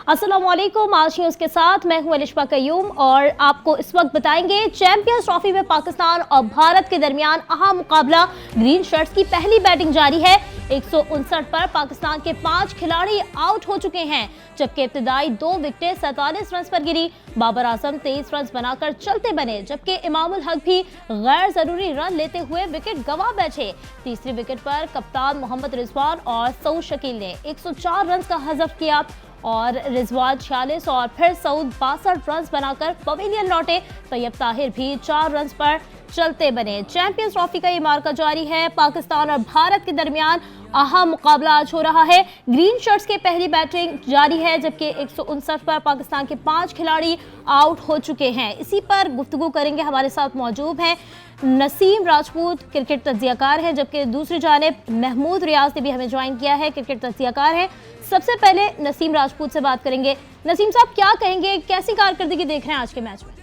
अस्सलामुअलैकुम। आज न्यूज़ के साथ मैं हूं अलिशा कयूम और आपको इस वक्त बताएंगे चैंपियंस ट्रॉफी में पाकिस्तान और भारत के दरमियान अहम मुकाबला। ग्रीन शर्ट्स की पहली बैटिंग जारी है। 159 पर पाकिस्तान के 5 खिलाड़ी आउट हो चुके हैं, जबकि इब्तिदाई 2 विकेटें 47 रन पर गिरी। बाबर आजम 23 रन बनाकर चलते बने, जबकि इमामुल हक भी गैर जरूरी रन लेते हुए विकेट गंवा बैठे। तीसरी विकेट पर कप्तान मोहम्मद रिजवान और सऊद शकील ने 104 रन का हज़फ किया और रिजवान 46 और फिर सऊद 62 रन बनाकर पवेलियन लौटे। तैयब ताहिर भी 4 रन पर चलते बने। चैंपियंस ट्रॉफी का ये मार्का जारी है। पाकिस्तान और भारत के दरमियान अहम मुकाबला आज हो रहा है। ग्रीन शर्ट्स की पहली बैटिंग जारी है, जबकि 159 पर पाकिस्तान के 5 खिलाड़ी आउट हो चुके हैं। इसी पर गुफ्तगू करेंगे। हमारे साथ मौजूद हैं नसीम राजपूत, क्रिकेट तज्जियाकार हैं, जबकि दूसरी जानिब महमूद रियाज ने भी हमें ज्वाइन किया है, क्रिकेट तज्जियाकार हैं। सबसे पहले नसीम राजपूत से बात करेंगे। नसीम साहब, क्या कहेंगे, कैसी कारकर्दगी देख रहे हैं आज के मैच में?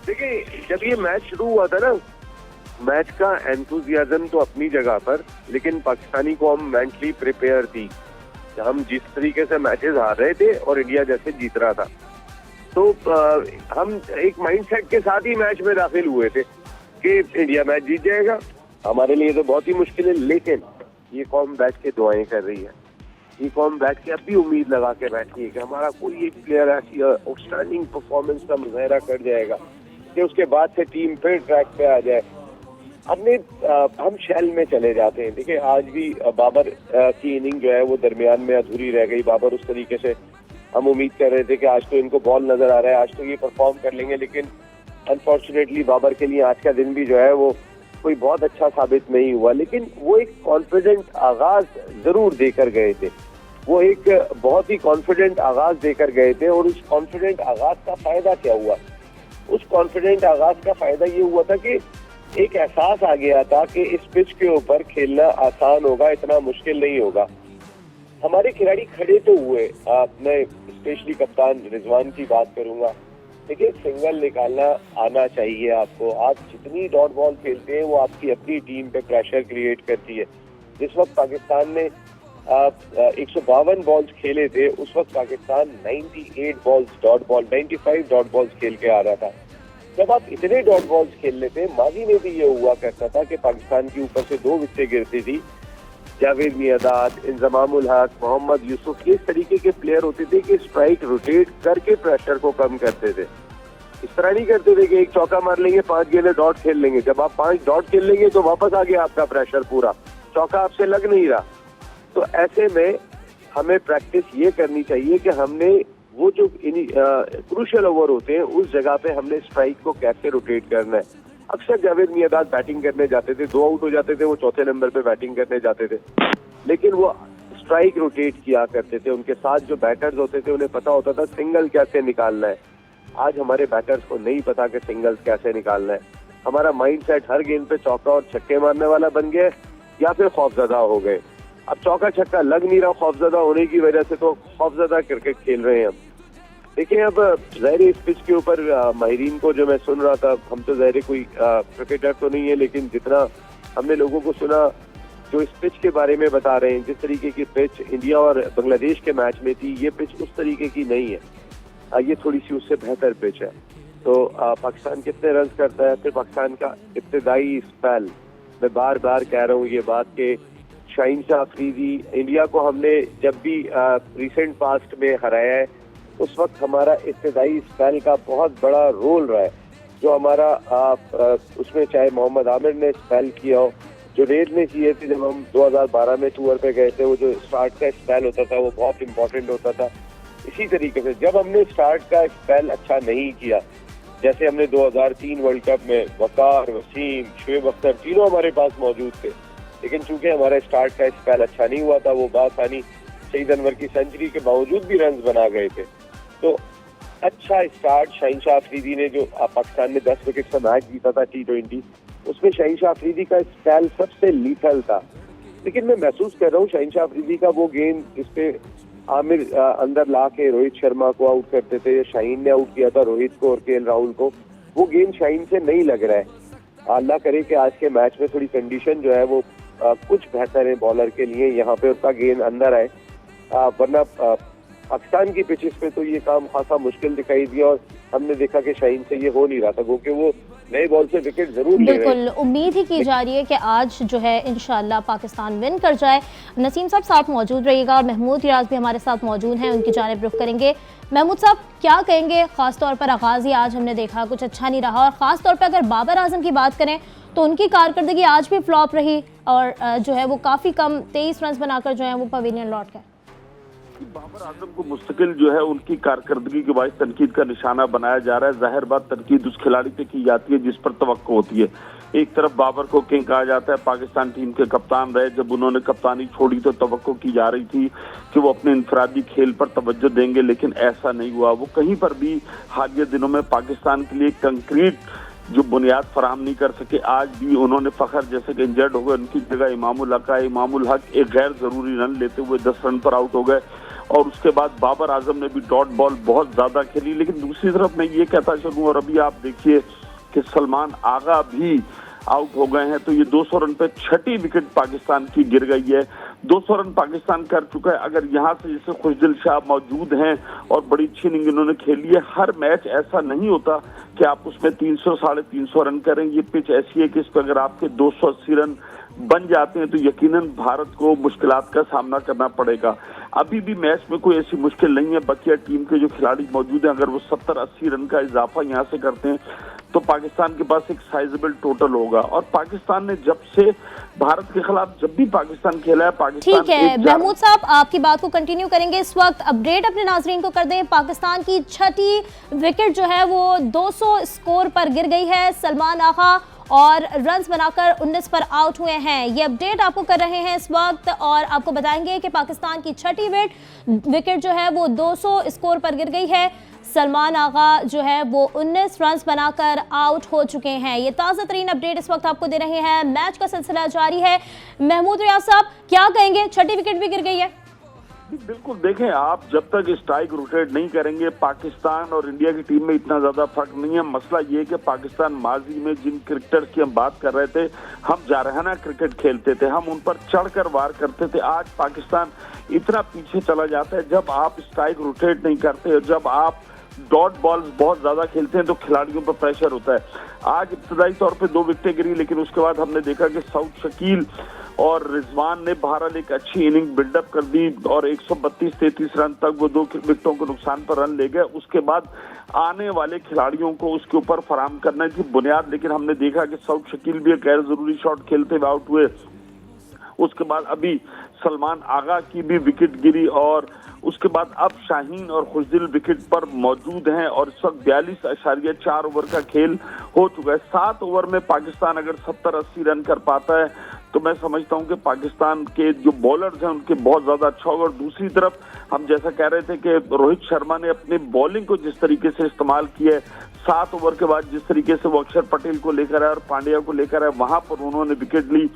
देखिए, जब ये मैच शुरू हुआ था ना, मैच का एंथुजियाज्म तो अपनी जगह पर, लेकिन पाकिस्तानी कौम मेंटली प्रिपेयर थी। हम जिस तरीके से मैचेस हार रहे थे और इंडिया जैसे जीत रहा था, तो हम एक माइंडसेट के साथ ही मैच में दाखिल हुए थे कि इंडिया मैच जीत जाएगा। हमारे लिए तो बहुत ही मुश्किल है, लेकिन ये कौम बैठ के दुआएं कर रही है। ये कौम बैठ के अब भी उम्मीद लगा के बैठी है कि हमारा कोई एक प्लेयर ऐसी आउटस्टैंडिंग परफॉर्मेंस का मुजाहरा कर जाएगा कि उसके बाद से टीम फिर ट्रैक पे आ जाए। हम शैल में चले जाते हैं। देखिए, आज भी बाबर की इनिंग जो है वो दरमियान में अधूरी रह गई। बाबर उस तरीके से हम उम्मीद कर रहे थे कि आज तो इनको बॉल नजर आ रहा है, आज तो ये परफॉर्म कर लेंगे, लेकिन अनफॉर्चुनेटली बाबर के लिए आज का दिन भी जो है वो कोई बहुत अच्छा साबित नहीं हुआ। लेकिन वो एक कॉन्फिडेंट आगाज जरूर देकर गए थे। वो एक बहुत ही कॉन्फिडेंट आगाज देकर गए थे और उस कॉन्फिडेंट आगाज का फायदा क्या हुआ? उस कॉन्फिडेंट आगाज का फायदा ये हुआ था कि एक एहसास आ गया था कि इस पिच के ऊपर खेलना आसान होगा, इतना मुश्किल नहीं होगा। हमारे खिलाड़ी खड़े तो हुए। मैं स्पेशली कप्तान रिजवान की बात करूंगा। देखिए, सिंगल निकालना आना चाहिए आपको। आप जितनी डॉट बॉल खेलते हैं वो आपकी अपनी टीम पे प्रेशर क्रिएट करती है। जिस वक्त पाकिस्तान ने 152 बॉल्स खेले थे, उस वक्त पाकिस्तान 95 डॉट बॉल्स खेल के आ रहा था। जब आप इतने डॉट बॉल्स खेल लेते, माजी में भी ये हुआ करता था कि पाकिस्तान के ऊपर से 2 विकेटें गिरती थी। जावेद मियादाद, इंजमामुल हक, मोहम्मद यूसुफ, इस तरीके के प्लेयर होते थे कि स्ट्राइक रोटेट करके प्रेशर को कम करते थे। इस तरह नहीं करते थे कि एक चौका मार लेंगे, 5 गेंदें डॉट खेल लेंगे। जब आप 5 डॉट खेल लेंगे तो वापस आ गया आपका प्रेशर पूरा, चौका आपसे लग नहीं रहा। तो ऐसे में हमें प्रैक्टिस ये करनी चाहिए कि हमने वो जो क्रूशियल ओवर होते हैं उस जगह पे हमने स्ट्राइक को कैसे रोटेट करना है। अक्सर जावेद मियादाद बैटिंग करने जाते थे, 2 आउट हो जाते थे, वो चौथे नंबर पे बैटिंग करने जाते थे, लेकिन वो स्ट्राइक रोटेट किया करते थे। उनके साथ जो बैटर्स होते थे उन्हें पता होता था सिंगल कैसे निकालना है। आज हमारे बैटर्स को नहीं पता कि सिंगल्स कैसे निकालना है। हमारा माइंडसेट हर गेंद पे चौका और छक्के मारने वाला बन गया या फिर खौफजदा हो गए। अब चौका छक्का लग नहीं रहा, खौफजदा होने की वजह से तो खौफजदा क्रिकेट खेल रहे हैं हम। देखिए, अब ज़ाहिर इस पिच के ऊपर माहिरीन को जो मैं सुन रहा था, हम तो ज़ाहिर कोई क्रिकेटर तो नहीं है, लेकिन जितना हमने लोगों को सुना जो इस पिच के बारे में बता रहे हैं, जिस तरीके की पिच इंडिया और बांग्लादेश के मैच में थी, ये पिच उस तरीके की नहीं है। ये थोड़ी सी उससे बेहतर पिच है। तो पाकिस्तान कितने रन करता है? फिर पाकिस्तान का इब्तिदाई स्पेल, मैं बार बार कह रहा हूँ ये बात कि शाहीन शाह अफरीदी, इंडिया को हमने जब भी रिसेंट पास्ट में हराया है, उस वक्त हमारा इब्तिदाई स्पेल का बहुत बड़ा रोल रहा है। जो हमारा उसमें चाहे मोहम्मद आमिर ने स्पेल किया हो, जो रेड ने किए थे जब हम 2012 में टूर पे गए थे, वो जो स्टार्ट का स्पेल होता था वो बहुत इंपॉर्टेंट होता था। इसी तरीके से जब हमने स्टार्ट का स्पेल अच्छा नहीं किया, जैसे हमने 2003 वर्ल्ड कप में वकार, वसीम, शुएब अख्तर तीनों हमारे पास मौजूद थे, लेकिन चूंकि हमारा स्टार्ट का स्पेल अच्छा नहीं हुआ था, वो बासानी शहीद अनवर की सेंचुरी के बावजूद भी रन बना गए थे। तो अच्छा स्टार्ट शाहीन शाह अफरीदी ने, जो पाकिस्तान ने 10 विकेट से मैच जीता था T20, उसमें शाहीन शाह अफरीदी का स्पेल सबसे लीथल था। लेकिन मैं महसूस कर रहा हूँ शाहीन शाह अफरीदी का वो गेंद जिसपे आमिर अंदर ला के रोहित शर्मा को आउट करते थे, शाहीन ने आउट किया था रोहित को और KL राहुल को, वो गेंद शाहीन से नहीं लग रहा है। अल्लाह करे कि आज के मैच में थोड़ी कंडीशन जो है वो कुछ बेहतर है बॉलर के लिए, यहाँ पे उसका गेंद अंदर आए, वरना पाकिस्तान की पिचेस पे तो ये काम खासा मुश्किल दिखाई दिया और हमने देखा कि शाहीन से ये हो नहीं रहा था, क्योंकि वो नए बॉल से विकेट जरूर ले रहे बिल्कुल उम्मीद ही की जा रही है कि आज जो है इंशाल्लाह पाकिस्तान विन कर जाए। नसीम साहब साथ मौजूद रहिएगा और महमूद रियाज भी हमारे साथ मौजूद हैं, उनकी जानिब रुख करेंगे। महमूद साहब क्या कहेंगे, खासतौर पर आगाज़ ही आज हमने देखा कुछ अच्छा नहीं रहा, और ख़ासतौर पर अगर बाबर आजम की बात करें तो उनकी कारकर्दगी आज भी फ्लॉप रही और जो है वो काफ़ी कम 23 रन बनाकर जो है वो पवेलियन लौट गए। बाबर आजम को मुस्तकिल जो है उनकी कारकर्दगी के बायस तनकीद का निशाना बनाया जा रहा है। जाहिर बात तनकीद उस खिलाड़ी पे की जाती है जिस पर तवक्को होती है। एक तरफ बाबर को किंग कहा जाता है, पाकिस्तान टीम के कप्तान रहे, जब उन्होंने कप्तानी छोड़ी तो तवक्को की जा रही थी कि वो अपने इंफरादी खेल पर तवज्जो देंगे, लेकिन ऐसा नहीं हुआ। वो कहीं पर भी हालिया दिनों में पाकिस्तान के लिए कंक्रीट जो बुनियाद फराहम नहीं कर सके। आज भी उन्होंने फखर जैसे कि इंजर्ड हो गए, उनकी जगह इमामुल हक एक गैर जरूरी रन लेते हुए 10 रन पर आउट हो गए, और उसके बाद बाबर आजम ने भी डॉट बॉल बहुत ज्यादा खेली। लेकिन दूसरी तरफ मैं ये कहता चलूं, और अभी आप देखिए कि सलमान आगा भी आउट हो गए हैं, तो ये 200 रन पे छठी विकेट पाकिस्तान की गिर गई है। 200 रन पाकिस्तान कर चुका है। अगर यहाँ से जैसे खुशदिल शाह मौजूद हैं और बड़ी अच्छी इनिंग इन्होंने खेली है, हर मैच ऐसा नहीं होता कि आप उसमें 300 साढ़े 300 रन करें। ये पिच ऐसी है कि इस पर अगर आपके 280 रन बन जाते हैं तो यकीनन भारत को मुश्किलात का सामना करना पड़ेगा। अभी भी मैच में कोई ऐसी मुश्किल नहीं है। बकिया टीम के जो खिलाड़ी मौजूद हैं, अगर वो 70-80 रन का इजाफा यहाँ से करते हैं तो पाकिस्तान के पास एक साइजेबल टोटल होगा। और पाकिस्तान ने जब से भारत के खिलाफ जब भी पाकिस्तान खेला है, पाकिस्तान ठीक है महमूद साहब आपकी बात को कंटिन्यू करेंगे। इस वक्त अपडेट अपने नाजरीन को कर दें, पाकिस्तान की छठी विकेट जो है वो 200 स्कोर पर गिर गई है। सलमान आगा और रन्स बनाकर 19 पर आउट हुए हैं। ये अपडेट आपको कर रहे हैं इस वक्त, और आपको बताएंगे कि पाकिस्तान की छठी विकेट जो है वो 200 स्कोर पर गिर गई है। सलमान आगा जो है वो 19 रन्स बनाकर आउट हो चुके हैं। ये ताज़ा तरीन अपडेट इस वक्त आपको दे रहे हैं। मैच का सिलसिला जारी है। महमूद रियाज साहब क्या कहेंगे, छठी विकेट भी गिर गई है। बिल्कुल देखें, आप जब तक स्ट्राइक रोटेट नहीं करेंगे, पाकिस्तान और इंडिया की टीम में इतना ज्यादा फर्क नहीं है। मसला ये है कि पाकिस्तान माजी में जिन क्रिकेटर्स की हम बात कर रहे थे, हम जारहाना क्रिकेट खेलते थे, हम उन पर चढ़कर वार करते थे। आज पाकिस्तान इतना पीछे चला जाता है जब आप स्ट्राइक रोटेट नहीं करते और जब आप डॉट बॉल्स बहुत ज्यादा खेलते हैं तो खिलाड़ियों पर प्रेशर होता है। आज इब्तदाई तौर पे 2 विकेटें गिरी, लेकिन उसके बाद हमने देखा कि सऊद शकील और रिजवान ने बहरहाल एक अच्छी इनिंग बिल्डअप कर दी और 132-33 रन तक वो 2 विकेटों के नुकसान पर रन ले गए। उसके बाद आने वाले खिलाड़ियों को उसके ऊपर फराहम करने की बुनियाद, लेकिन हमने देखा कि सऊद शकील भी एक गैर जरूरी शॉट खेलते हुए आउट हुए। उसके बाद अभी सलमान आगा की भी विकेट गिरी और उसके बाद अब शाहीन और खुशदिल विकेट पर मौजूद हैं और इस वक्त 42.4 ओवर का खेल हो चुका है। 7 ओवर में पाकिस्तान अगर 70-80 रन कर पाता है तो मैं समझता हूं कि पाकिस्तान के जो बॉलर्स हैं उनके बहुत ज्यादा अच्छा होगा। और दूसरी तरफ हम जैसा कह रहे थे कि रोहित शर्मा ने अपनी बॉलिंग को जिस तरीके से इस्तेमाल किया है, 7 ओवर के बाद जिस तरीके से वो अक्षर पटेल को लेकर आए और पांड्या को लेकर आए, वहां पर उन्होंने विकेट ली।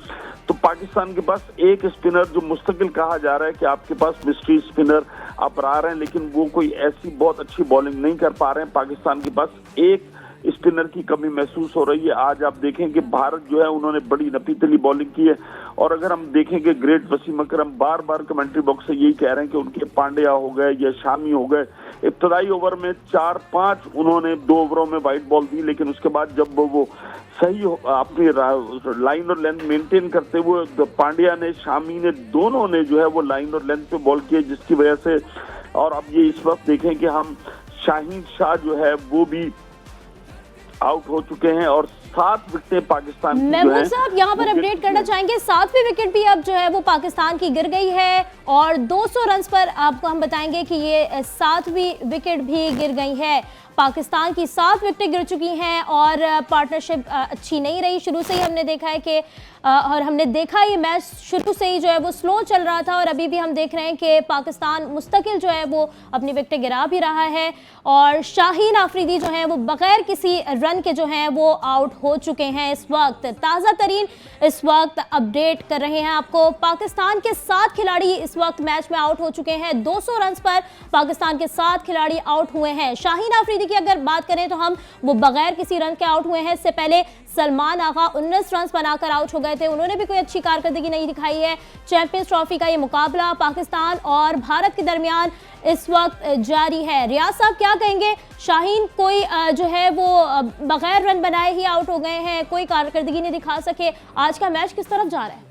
तो पाकिस्तान के पास एक स्पिनर जो मुस्तकिल कहा जा रहा है कि आपके पास मिस्ट्री स्पिनर आप आ रहे हैं, लेकिन वो कोई ऐसी बहुत अच्छी बॉलिंग नहीं कर पा रहे हैं। पाकिस्तान के पास एक स्पिनर की कमी महसूस हो रही है। आज आप देखें कि भारत जो है उन्होंने बड़ी नपीतली बॉलिंग की है, और अगर हम देखें कि ग्रेट वसीम अकरम बार बार कमेंट्री बॉक्स से यही कह रहे हैं कि उनके पांड्या हो गए या शामी हो गए, इब्तदाई ओवर में 4-5 उन्होंने 2 ओवरों में वाइड बॉल दी, लेकिन उसके बाद जब वो सही अपनी लाइन और लेंथ मेंटेन करते हुए पांड्या ने, शामी ने, दोनों ने जो है वो लाइन और लेंथ पे बॉल किए, जिसकी वजह से और अब ये इस वक्त देखें कि हम शाहीन शाह जो है वो भी आउट हो चुके हैं और 7 विकेटें पाकिस्तान की जो है। साहब यहाँ पर अपडेट करना चाहेंगे, 7वीं विकेट भी अब जो है वो पाकिस्तान की गिर गई है और 200 रन पर आपको हम बताएंगे कि ये 7वीं विकेट भी गिर गई है। पाकिस्तान की 7 विकेटें गिर चुकी हैं और पार्टनरशिप अच्छी नहीं रही। शुरू से ही हमने देखा है कि और हमने देखा ये मैच शुरू से ही जो है वो स्लो चल रहा था और अभी भी हम देख रहे हैं कि पाकिस्तान मुस्तकिल जो है वो अपनी विकेटें गिरा भी रहा है और शाहीन आफरीदी जो है वो बगैर किसी रन के जो हैं वो आउट हो चुके हैं। इस वक्त ताज़ा तरीन इस वक्त अपडेट कर रहे हैं आपको। पाकिस्तान के 7 खिलाड़ी इस वक्त मैच में आउट हो चुके हैं। 200 रन पर पाकिस्तान के 7 खिलाड़ी आउट हुए हैं। शाहीन आफरीदी की अगर बात करें तो हम वो बगैर किसी रन के आउट हुए हैं। इससे पहले सलमान आगा 19 रन बनाकर आउट हो गए थे, उन्होंने भी कोई अच्छी कारकर्दगी नहीं दिखाई है। चैंपियंस ट्रॉफी का ये मुकाबला पाकिस्तान और भारत के दरमियान इस वक्त जारी है। रियाज साहब क्या कहेंगे, शाहीन कोई जो है वो बगैर रन बनाए ही आउट हो गए हैं, कोई कारकर्दगी नहीं दिखा सके, आज का मैच किस तरफ जा रहा है?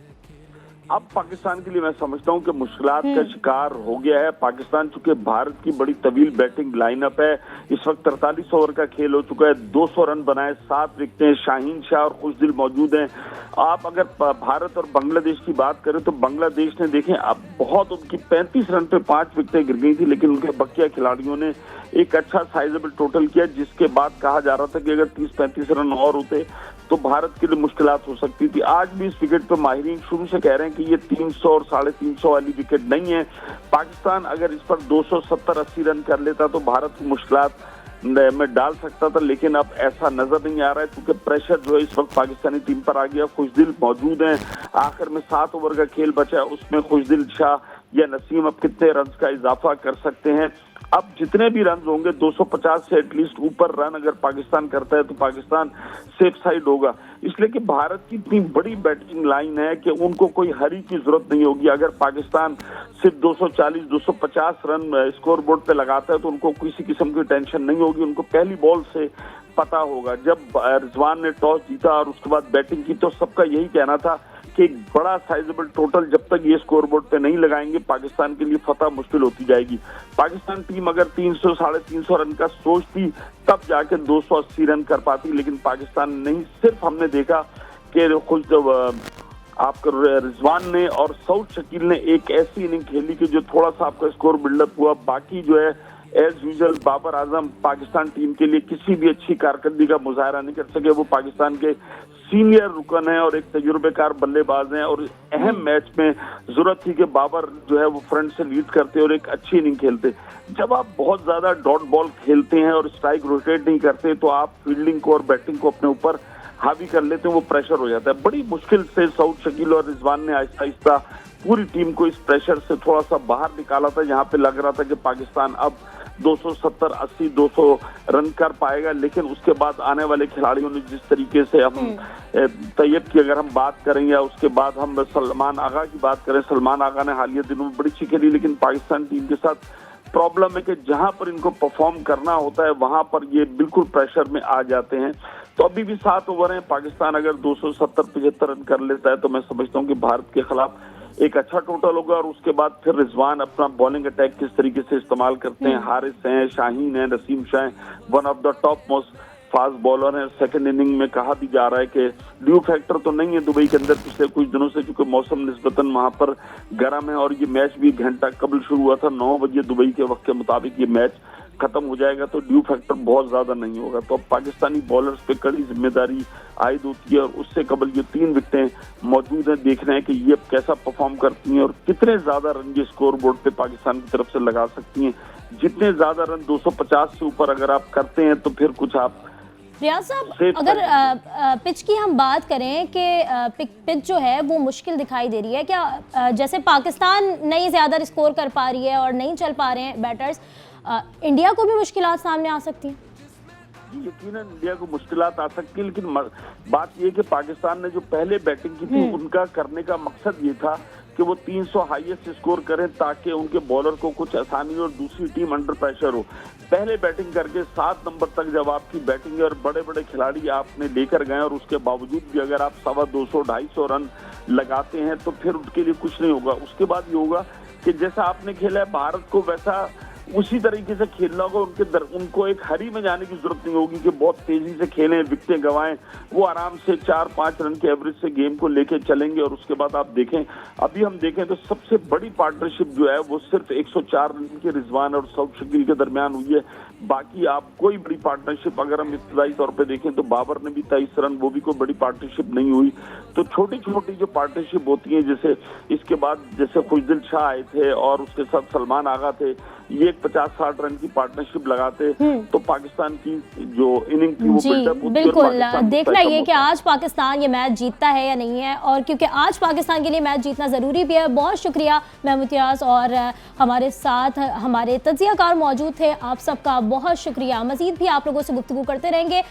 अब पाकिस्तान के लिए मैं समझता हूं कि मुश्किलात का शिकार हो गया है पाकिस्तान, चूंकि भारत की बड़ी तवील बैटिंग लाइनअप है। इस वक्त 43 ओवर का खेल हो चुका है, 200 रन बनाए, 7 विकेटें, शाहीन शाह और खुशदिल मौजूद हैं। आप अगर भारत और बांग्लादेश की बात करें तो बांग्लादेश ने देखें अब बहुत उनकी 35 रन पे 5 विकेटें गिर गई थी, लेकिन उनके बकिया खिलाड़ियों ने एक अच्छा साइजेबल टोटल किया, जिसके बाद कहा जा रहा था कि अगर 30-35 रन और होते तो भारत के लिए मुश्किलात हो सकती थी। आज भी इस विकेट पर माहिरीन शुरू से कह रहे हैं कि ये 300 और 350 वाली विकेट नहीं है। पाकिस्तान अगर इस पर 270-80 रन कर लेता तो भारत की मुश्किलात में डाल सकता था, लेकिन अब ऐसा नजर नहीं आ रहा है, क्योंकि प्रेशर जो है इस वक्त पाकिस्तानी टीम पर आ गया। खुशदिल मौजूद हैं, आखिर में 7 ओवर का खेल बचा है, उसमें खुशदिल शाह या नसीम अब कितने रन का इजाफा कर सकते हैं। अब जितने भी रन होंगे 250 से एटलीस्ट ऊपर रन अगर पाकिस्तान करता है तो पाकिस्तान सेफ साइड होगा, इसलिए कि भारत की इतनी बड़ी बैटिंग लाइन है कि उनको कोई हरी की जरूरत नहीं होगी। अगर पाकिस्तान सिर्फ 240-250 रन स्कोर बोर्ड पे लगाता है तो उनको किसी किस्म की टेंशन नहीं होगी। उनको पहली बॉल से पता होगा, जब रिजवान ने टॉस जीता और उसके बाद बैटिंग की तो सबका यही कहना था कि एक बड़ा साइजेबल टोटल जब तक ये स्कोरबोर्ड पे नहीं लगाएंगे पाकिस्तान के लिए फतह मुश्किल होती जाएगी। पाकिस्तान टीम अगर 300-350 रन का सोचती तब जाके 280 रन कर पाती, लेकिन पाकिस्तान नहीं। सिर्फ हमने देखा कि खुद जब आपका रिजवान ने और सऊद शकील ने एक ऐसी इनिंग खेली कि जो थोड़ा सा आपका स्कोर बिल्डअप हुआ, बाकी जो है as usual Babar Azam Pakistan team के लिए किसी भी अच्छी कारकर्दगी का मुजाहरा नहीं कर सके। वो पाकिस्तान के सीनियर रुकन है और एक तजुर्बेकार बल्लेबाज हैं, और अहम मैच में जरूरत थी कि बाबर जो है वो फ्रंट से लीड करते और एक अच्छी इनिंग खेलते। जब आप बहुत ज्यादा डॉट बॉल खेलते हैं और स्ट्राइक रोटेट नहीं करते तो आप फील्डिंग को और बैटिंग को अपने ऊपर हावी कर लेते हैं, वो प्रेशर हो जाता है। बड़ी मुश्किल से सऊद शकील और रिजवान ने आहिस्ता आहिस्ता पूरी टीम को इस प्रेशर से थोड़ा सा बाहर निकाला था, जहां पे लग रहा था कि पाकिस्तान अब 270, 80, 200 रन कर पाएगा। लेकिन उसके बाद आने वाले खिलाड़ियों ने जिस तरीके से हम तैयब की अगर हम बात करें या उसके बाद हम सलमान आगा की बात करें, सलमान आगा ने हालिया दिनों में बड़ी अच्छी खेली, लेकिन पाकिस्तान टीम के साथ प्रॉब्लम है कि जहां पर इनको परफॉर्म करना होता है वहां पर ये बिल्कुल प्रेशर में आ जाते हैं। तो अभी भी 7 ओवर हैं, पाकिस्तान अगर 270-75 रन कर लेता है तो मैं समझता हूँ कि भारत के खिलाफ एक अच्छा टोटल होगा। और उसके बाद फिर रिजवान अपना बॉलिंग अटैक किस तरीके से इस्तेमाल करते हैं। हारिस हैं, शाहीन है, Naseem Shah, one of the top most fast bowler है। सेकंड इनिंग में कहा भी जा रहा है कि ड्यू फैक्टर तो नहीं है दुबई के अंदर पिछले कुछ दिनों से, क्योंकि मौसम निस्बतन वहां पर गर्म है और ये मैच भी घंटा कबल शुरू हुआ था। 9 बजे दुबई के वक्त के मुताबिक ये मैच खत्म हो जाएगा, तो ड्यू फैक्टर बहुत ज्यादा नहीं होगा। तो अब पाकिस्तानी बॉलर्स पे कड़ी जिम्मेदारी आयद होती है, और उससे कबल ये 3 विकेटें मौजूद हैं। देख रहे हैं कि ये कैसा परफॉर्म करती हैं और कितने ज्यादा रन ये स्कोर बोर्ड पे पाकिस्तान की तरफ से लगा सकती हैं। जितने ज्यादा रन 250 से ऊपर अगर आप करते हैं तो फिर कुछ आप रियाज साहब, अगर पिच की हम बात करें कि पिच जो है वो मुश्किल दिखाई दे रही है क्या? जैसे पाकिस्तान नहीं ज़्यादा स्कोर कर पा रही है और नहीं चल पा रहे हैं बैटर्स, इंडिया को भी मुश्किलात सामने आ सकती हैं? यकीनन इंडिया को मुश्किलात आ सकती है, लेकिन बात यह कि पाकिस्तान ने जो पहले बैटिंग की थी उनका करने का मकसद ये था कि वो 300 हाईएस्ट स्कोर करें ताकि उनके बॉलर को कुछ आसानी और दूसरी टीम अंडर प्रेशर हो। पहले बैटिंग करके 7 नंबर तक जब आपकी बैटिंग है और बड़े बड़े खिलाड़ी आपने लेकर गए और उसके बावजूद भी अगर आप 250-250 रन लगाते हैं तो फिर उनके लिए कुछ नहीं होगा। उसके बाद ये होगा कि जैसा आपने खेला है भारत को वैसा उसी तरीके से खेलना होगा। उनको एक हरी में जाने की जरूरत नहीं होगी कि बहुत तेजी से खेलें, विकेटें गंवाएं। वो आराम से 4-5 रन के एवरेज से गेम को लेके चलेंगे। और उसके बाद आप देखें, अभी हम देखें तो सबसे बड़ी पार्टनरशिप जो है वो सिर्फ 104 रन के रिजवान और सऊद शकील के दरमियान हुई है। बाकी आप कोई बड़ी पार्टनरशिप अगर हम इब्तदाई तौर पर देखें तो बाबर ने भी 23 रन, वो भी कोई बड़ी पार्टनरशिप नहीं हुई। तो छोटी छोटी जो पार्टनरशिप होती है, जैसे इसके बाद जैसे खुशदिल शाह आए थे और उसके साथ सलमान आगा थे, ये 50-60 रन की पार्टनरशिप लगाते तो पाकिस्तान की जो इनिंग थी वो बिल्डअप होती। बिल्कुल देखना ये कि आज पाकिस्तान ये मैच जीतता है या नहीं है, और क्योंकि आज पाकिस्तान के लिए मैच जीतना ज़रूरी भी है। बहुत शुक्रिया महमूद रियाज, और हमारे साथ हमारे तज्ज़ियाकार मौजूद थे, आप सबका बहुत शुक्रिया। मज़ीद भी आप लोगों से गुफ्तगू करते रहेंगे।